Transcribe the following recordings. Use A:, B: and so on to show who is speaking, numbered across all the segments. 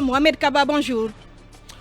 A: Mohamed Kaba, bonjour.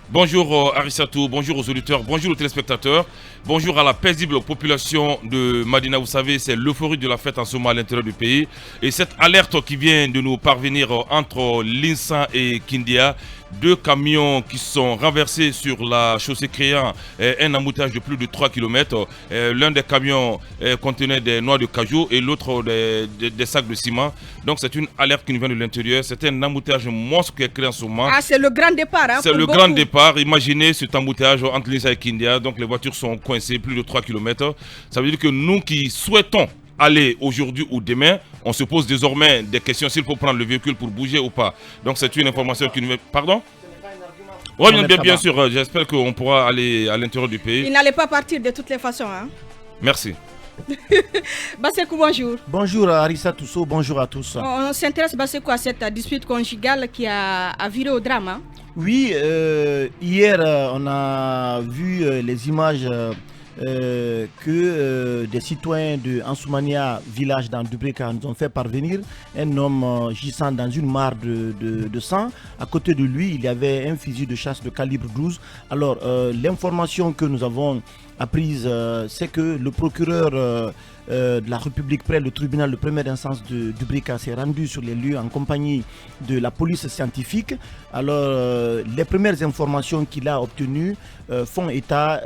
B: Bonjour Arissatou, bonjour aux auditeurs, bonjour aux téléspectateurs, bonjour à la paisible population de Madina. Vous savez, c'est l'euphorie de la fête en ce moment à l'intérieur du pays. Et cette alerte qui vient de nous parvenir entre l'Insa et Kindia, deux camions qui sont renversés sur la chaussée créant un embouteillage de plus de 3 km. L'un des camions contenait des noix de cajou et l'autre des sacs de ciment. Donc c'est une alerte qui nous vient de l'intérieur. C'est un embouteillage monstre qui est créé en ce moment.
A: Ah, c'est le grand départ. Hein,
B: c'est le grand départ. Imaginez cet embouteillage entre l'Insa et Kindia. Donc les voitures sont coincées plus de 3 km. Ça veut dire que nous qui souhaitons aller aujourd'hui ou demain, on se pose désormais des questions s'il faut prendre le véhicule pour bouger ou pas. Donc c'est une information qui nous... Pardon ? Oui, bien sûr, j'espère qu'on pourra aller à l'intérieur du pays.
A: Il n'allait pas partir de toutes les façons. Hein.
B: Merci.
A: Bassekou, bonjour.
C: Bonjour Arissa Tousso, bonjour à tous.
A: On s'intéresse, Bassekou, à cette dispute conjugale qui a viré au drame. Hein.
C: Oui, hier on a vu les images que des citoyens de Ansoumania, village dans Dubreka, nous ont fait parvenir un homme gissant dans une mare de sang. À côté de lui, il y avait un fusil de chasse de calibre 12. Alors, l'information que nous avons apprise, c'est que le procureur de la République près le tribunal de première instance de Dubreka s'est rendu sur les lieux en compagnie de la police scientifique. Alors, les premières informations qu'il a obtenues font état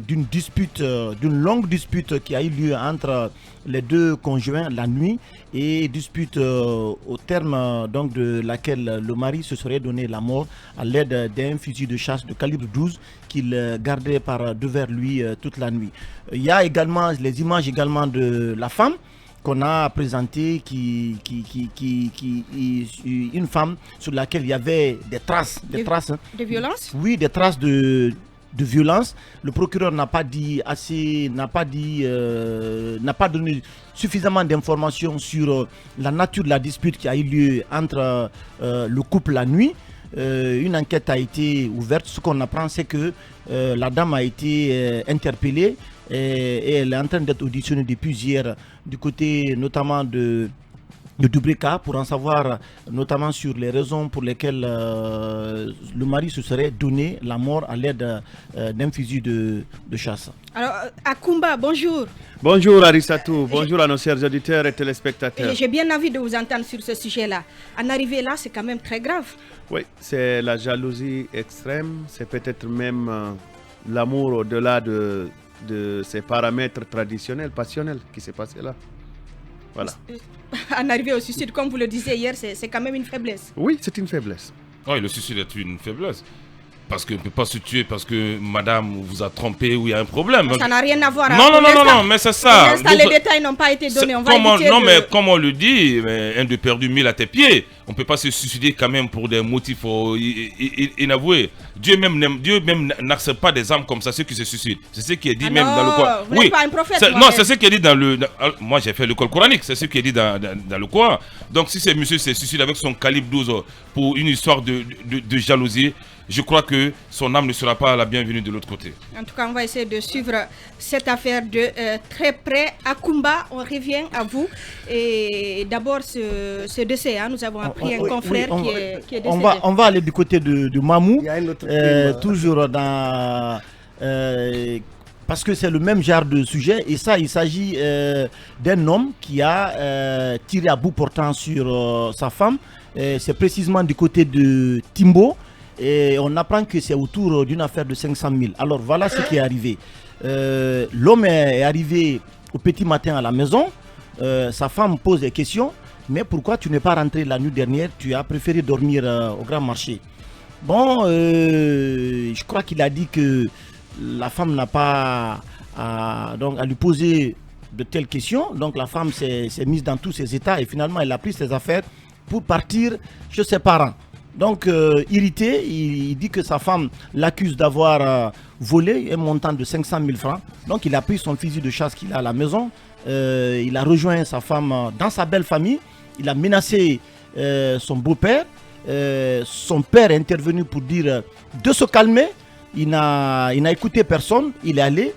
C: d'une dispute, d'une longue dispute qui a eu lieu entre les deux conjoints la nuit, et dispute au terme donc de laquelle le mari se serait donné la mort à l'aide d'un fusil de chasse de calibre 12 qu'il gardait par devers lui toute la nuit. Il y a également les images également de la femme qu'on a présentée, une femme sur laquelle il y avait des traces.
A: De violence ?
C: Oui, des traces de violence. Le procureur n'a pas donné suffisamment d'informations sur la nature de la dispute qui a eu lieu entre le couple la nuit. Une enquête a été ouverte. Ce qu'on apprend, c'est que la dame a été interpellée et elle est en train d'être auditionnée depuis hier du côté notamment de Dubreka pour en savoir notamment sur les raisons pour lesquelles le mari se serait donné la mort à l'aide d'un fusil de chasse.
A: Alors, Akumba, bonjour.
D: Bonjour Arissatou, bonjour à nos chers auditeurs et téléspectateurs.
A: J'ai bien envie de vous entendre sur ce sujet-là. En arriver là, c'est quand même très grave.
D: Oui, c'est la jalousie extrême, c'est peut-être même l'amour au-delà de ces paramètres traditionnels, passionnels qui s'est passé là. Voilà.
A: En arriver au suicide, comme vous le disiez hier, c'est quand même une faiblesse.
D: Oui, c'est une faiblesse.
B: Oui, le suicide est une faiblesse. Parce qu'on ne peut pas se tuer parce que madame vous a trompé ou il y a un problème.
A: Ça n'a rien à voir.
B: Non, mais c'est ça.
A: Les détails n'ont pas été donnés.
B: Comme on le dit, un de perdu, 1000 à tes pieds. On ne peut pas se suicider quand même pour des motifs inavoués. Dieu même n'accepte pas des âmes comme ça, ceux qui se suicident. C'est ce qui est dit même dans le Coran.
A: Vous n'êtes pas un prophète.
B: Non, c'est ce qui est dit dans le... Moi, j'ai fait l'école coranique. C'est ce qui est dit dans le Coran. Donc, si ce monsieur se suicide avec son calibre 12 pour une histoire de jalousie, je crois que son âme ne sera pas la bienvenue de l'autre côté.
A: En tout cas, on va essayer de suivre cette affaire de très près. Akumba, on revient à vous. Et d'abord, ce décès, hein, nous avons appris un confrère qui est décédé.
C: On va aller du côté de Mamou.
D: Il y a un autre
C: toujours dans... parce que c'est le même genre de sujet. Et ça, il s'agit d'un homme qui a tiré à bout portant sur sa femme. C'est précisément du côté de Timbo. Et on apprend que c'est autour d'une affaire de 500 000. Alors voilà ce qui est arrivé. L'homme est arrivé au petit matin à la maison. Sa femme pose des questions. Mais pourquoi tu n'es pas rentré la nuit dernière? Tu as préféré dormir au grand marché. Bon, je crois qu'il a dit que la femme n'a pas à lui poser de telles questions. Donc la femme s'est mise dans tous ses états et finalement elle a pris ses affaires pour partir chez ses parents. Donc irrité, il dit que sa femme l'accuse d'avoir volé un montant de 500 000 francs. Donc il a pris son fusil de chasse qu'il a à la maison. Il a rejoint sa femme dans sa belle famille. Il a menacé son beau-père. Son père est intervenu pour dire de se calmer. Il n'a écouté personne. Il est allé.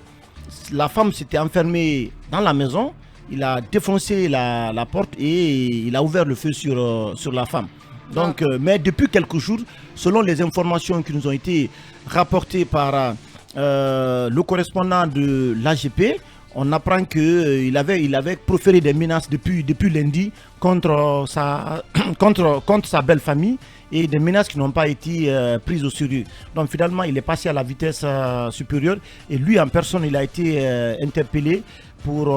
C: La femme s'était enfermée dans la maison. Il a défoncé la porte et il a ouvert le feu sur la femme. Donc, mais depuis quelques jours, selon les informations qui nous ont été rapportées par le correspondant de l'AGP, on apprend qu'il avait proféré des menaces depuis lundi contre sa belle famille et des menaces qui n'ont pas été prises au sérieux. Donc finalement, il est passé à la vitesse supérieure et lui en personne, il a été interpellé pour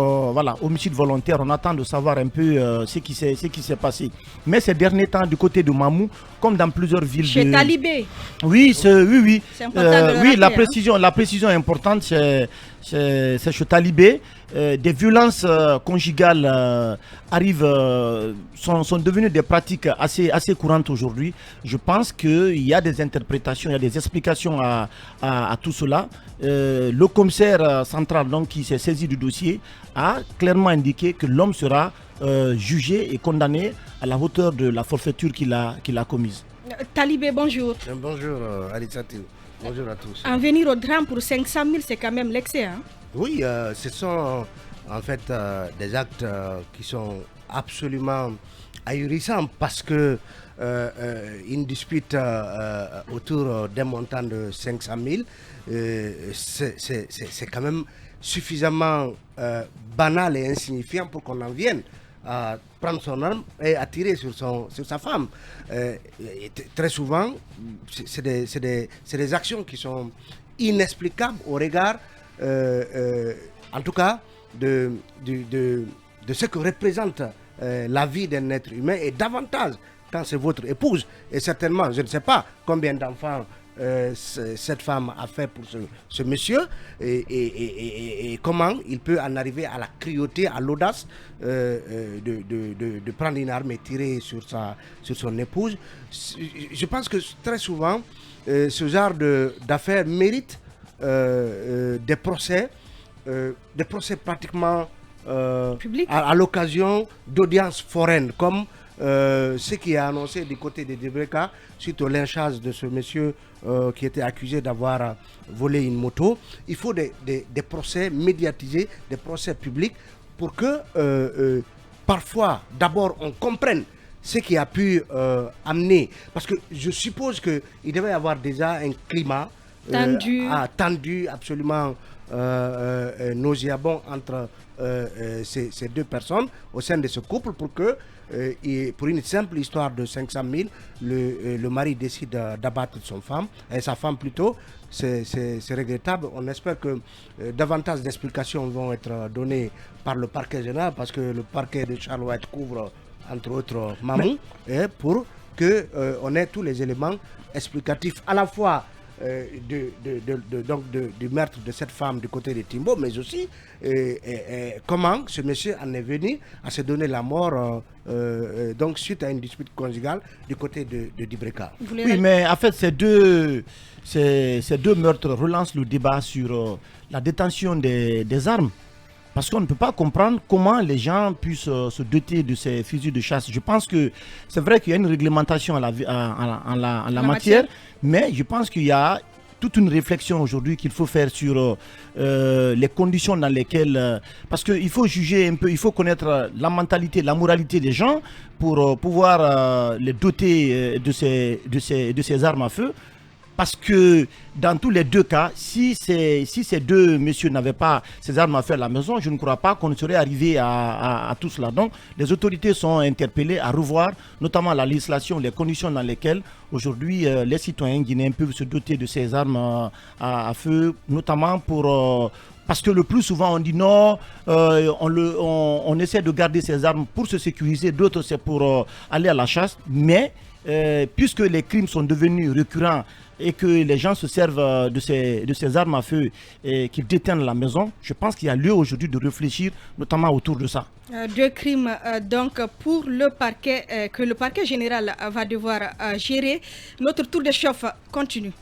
C: homicide volontaire. On attend de savoir un peu ce qui s'est passé. Mais ces derniers temps, du côté de Mamou, comme dans plusieurs villes
A: chez Talibé.
C: Oui, oui.
A: C'est important de le rappeler,
C: la précision importante, c'est chez Talibé. Des violences conjugales sont devenues des pratiques assez courantes aujourd'hui. Je pense qu'il y a des interprétations, il y a des explications à tout cela. Le commissaire central donc, qui s'est saisi du dossier a clairement indiqué que l'homme sera jugé et condamné à la hauteur de la forfaiture qu'il a commise.
A: Talibé, bonjour.
E: Bonjour Alisatou. Bonjour à tous.
A: En venir au drame pour 500 000, c'est quand même l'excès. Hein?
E: Oui, ce sont en fait des actes qui sont absolument ahurissants parce que une dispute autour d'un montant de 500 000, c'est quand même suffisamment banal et insignifiant pour qu'on en vienne à prendre son arme et à tirer sur sa femme. Très souvent, c'est des actions qui sont inexplicables au regard, en tout cas, de ce que représente la vie d'un être humain et davantage quand c'est votre épouse. Et certainement, je ne sais pas combien d'enfants cette femme a fait pour ce monsieur et comment il peut en arriver à la cruauté, à l'audace de prendre une arme et tirer sur son épouse. Je pense que très souvent, ce genre d'affaires mérite des procès pratiquement à l'occasion d'audiences foraines, comme ce qui est annoncé du côté de Djibreka suite au lynchage de ce monsieur qui était accusé d'avoir volé une moto. Il faut des procès médiatisés, des procès publics pour que parfois d'abord on comprenne ce qui a pu amener, parce que je suppose qu'il devait y avoir déjà un climat tendu, absolument nauséabond entre ces deux personnes au sein de ce couple pour que pour une simple histoire de 500 000, le mari décide d'abattre sa femme plutôt. C'est regrettable. On espère que davantage d'explications vont être données par le parquet général, parce que le parquet de Charleroi couvre entre autres Mamou, pour qu'on ait tous les éléments explicatifs à la fois du meurtre de cette femme du côté de Timbo, mais aussi comment ce monsieur en est venu à se donner la mort donc suite à une dispute conjugale du côté de Djibreka.
C: Oui, mais en fait ces deux meurtres relancent le débat sur la détention des armes. Parce qu'on ne peut pas comprendre comment les gens puissent se doter de ces fusils de chasse. Je pense que c'est vrai qu'il y a une réglementation en la matière, mais je pense qu'il y a toute une réflexion aujourd'hui qu'il faut faire sur les conditions dans lesquelles... parce qu'il faut juger un peu, il faut connaître la mentalité, la moralité des gens pour pouvoir les doter de ces armes à feu. Parce que dans tous les deux cas, si ces deux messieurs n'avaient pas ces armes à feu à la maison, je ne crois pas qu'on serait arrivé à tout cela. Donc, les autorités sont interpellées à revoir, notamment la législation, les conditions dans lesquelles aujourd'hui les citoyens guinéens peuvent se doter de ces armes à feu, notamment pour... parce que le plus souvent on dit non, on essaie de garder ces armes pour se sécuriser, d'autres c'est pour aller à la chasse, mais puisque les crimes sont devenus récurrents et que les gens se servent de ces armes à feu qu'ils détiennent à la maison, je pense qu'il y a lieu aujourd'hui de réfléchir notamment autour de ça.
A: Deux crimes donc pour le parquet que le parquet général va devoir gérer. Notre tour de chauffe continue.